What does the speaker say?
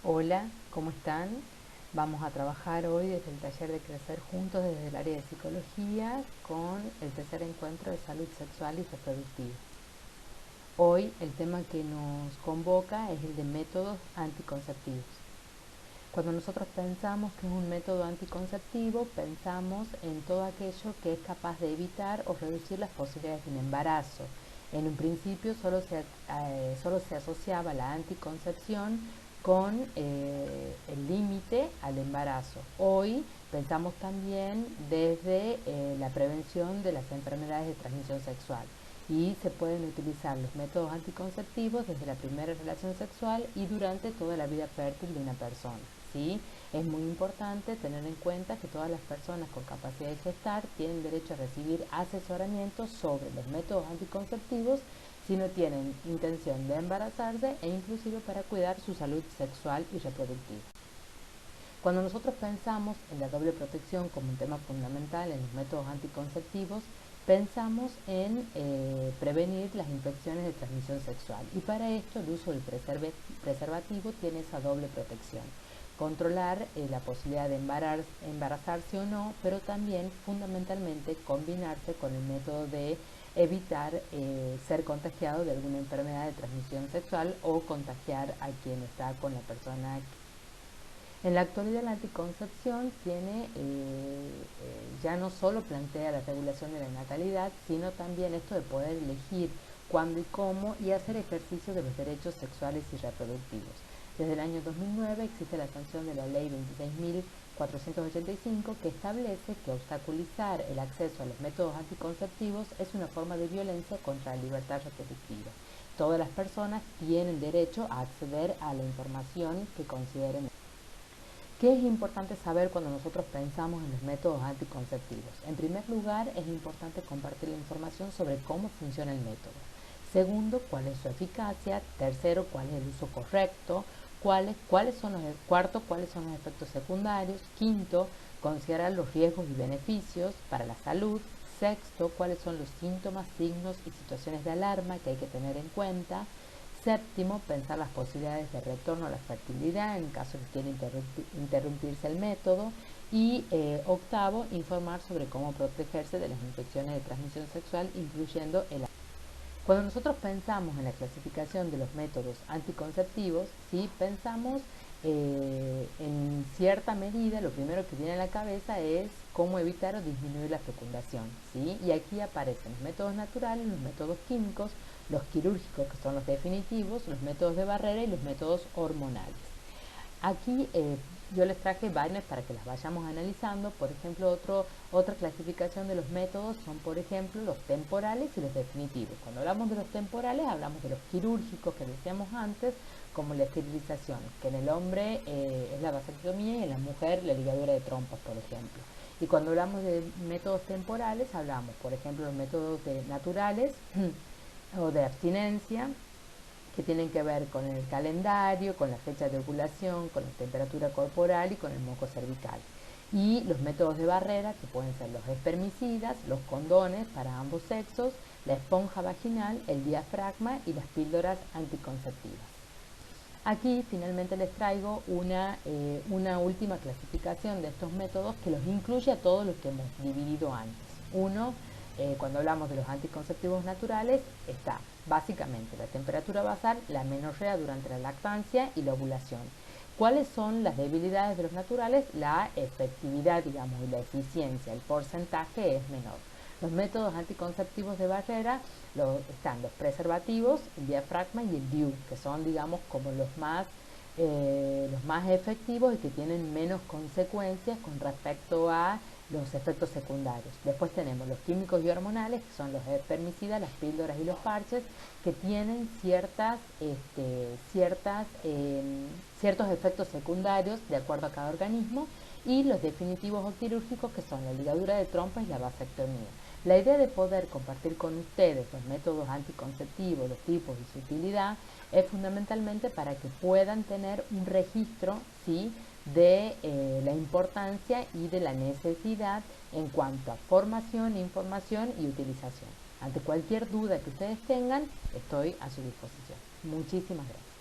Hola, ¿cómo están? Vamos a trabajar hoy desde el taller de Crecer Juntos desde el área de psicología con el tercer encuentro de salud sexual y reproductiva. Hoy el tema que nos convoca es el de métodos anticonceptivos. Cuando nosotros pensamos que es un método anticonceptivo, pensamos en todo aquello que es capaz de evitar o reducir las posibilidades de un embarazo. En un principio solo se asociaba la anticoncepción con el límite al embarazo. Hoy pensamos también desde la prevención de las enfermedades de transmisión sexual y se pueden utilizar los métodos anticonceptivos desde la primera relación sexual y durante toda la vida fértil de una persona. ¿Sí? Es muy importante tener en cuenta que todas las personas con capacidad de gestar tienen derecho a recibir asesoramiento sobre los métodos anticonceptivos si no tienen intención de embarazarse e inclusive para cuidar su salud sexual y reproductiva. Cuando nosotros pensamos en la doble protección como un tema fundamental en los métodos anticonceptivos, pensamos en prevenir las infecciones de transmisión sexual y para esto el uso del preservativo tiene esa doble protección. Controlar la posibilidad de embarazarse o no, pero también fundamentalmente combinarse con el método de evitar ser contagiado de alguna enfermedad de transmisión sexual o contagiar a quien está con la persona. En la actualidad la anticoncepción ya no solo plantea la regulación de la natalidad, sino también esto de poder elegir cuándo y cómo y hacer ejercicio de los derechos sexuales y reproductivos. Desde el año 2009 existe la sanción de la ley 26.485 que establece que obstaculizar el acceso a los métodos anticonceptivos es una forma de violencia contra la libertad reproductiva. Todas las personas tienen derecho a acceder a la información que consideren. ¿Qué es importante saber cuando nosotros pensamos en los métodos anticonceptivos? En primer lugar, es importante compartir la información sobre cómo funciona el método. Segundo, cuál es su eficacia. Tercero, cuál es el uso correcto. Cuarto, cuáles son los efectos secundarios. Quinto, considerar los riesgos y beneficios para la salud. Sexto, cuáles son los síntomas, signos y situaciones de alarma que hay que tener en cuenta. Séptimo, pensar las posibilidades de retorno a la fertilidad en caso de que quiera interrumpirse el método. Y octavo, informar sobre cómo protegerse de las infecciones de transmisión sexual, incluyendo el. Cuando nosotros pensamos en la clasificación de los métodos anticonceptivos, ¿sí? Pensamos en cierta medida, lo primero que viene a la cabeza es cómo evitar o disminuir la fecundación, ¿sí? Y aquí aparecen los métodos naturales, los métodos químicos, los quirúrgicos, que son los definitivos, los métodos de barrera y los métodos hormonales. Aquí yo les traje varias para que las vayamos analizando. Por ejemplo, otra clasificación de los métodos son, por ejemplo, los temporales y los definitivos. Cuando hablamos de los temporales, hablamos de los quirúrgicos que decíamos antes, como la esterilización, que en el hombre es la vasectomía y en la mujer la ligadura de trompas, por ejemplo. Y cuando hablamos de métodos temporales, hablamos, por ejemplo, de los métodos naturales o de abstinencia, que tienen que ver con el calendario, con la fecha de ovulación, con la temperatura corporal y con el moco cervical. Y los métodos de barrera, que pueden ser los espermicidas, los condones para ambos sexos, la esponja vaginal, el diafragma y las píldoras anticonceptivas. Aquí finalmente les traigo una última clasificación de estos métodos que los incluye a todos los que hemos dividido antes. Uno, cuando hablamos de los anticonceptivos naturales, está básicamente la temperatura basal, la amenorrea durante la lactancia y la ovulación. ¿Cuáles son las debilidades de los naturales? La efectividad, digamos, y la eficiencia, el porcentaje es menor. Los métodos anticonceptivos de barrera están los preservativos, el diafragma y el DIU, que son, digamos, como los más efectivos y que tienen menos consecuencias con respecto a los efectos secundarios. Después tenemos los químicos y hormonales, que son los espermicidas, las píldoras y los parches, que tienen ciertos efectos secundarios de acuerdo a cada organismo, y los definitivos o quirúrgicos, que son la ligadura de trompas y la vasectomía. La idea de poder compartir con ustedes los métodos anticonceptivos, los tipos y su utilidad, es fundamentalmente para que puedan tener un registro, ¿sí?, de la importancia y de la necesidad en cuanto a formación, información y utilización. Ante cualquier duda que ustedes tengan, estoy a su disposición. Muchísimas gracias.